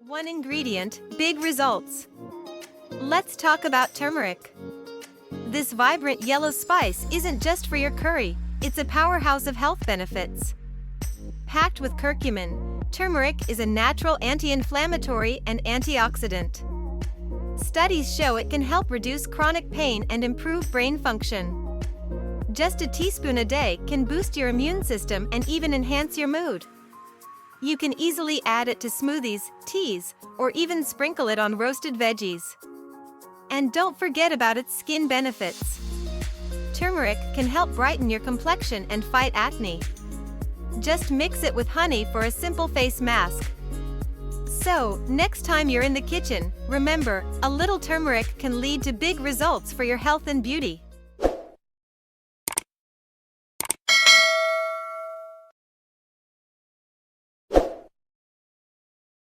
One ingredient, big results. Let's talk about turmeric. This vibrant yellow spice isn't just for your curry, it's a powerhouse of health benefits. Packed with curcumin, turmeric is a natural anti-inflammatory and antioxidant. Studies show it can help reduce chronic pain and improve brain function. Just a teaspoon a day can boost your immune system and even enhance your mood. You can easily add it to smoothies, teas, or even sprinkle it on roasted veggies. And don't forget about its skin benefits. Turmeric can help brighten your complexion and fight acne. Just mix it with honey for a simple face mask. So, next time you're in the kitchen, remember, a little turmeric can lead to big results for your health and beauty.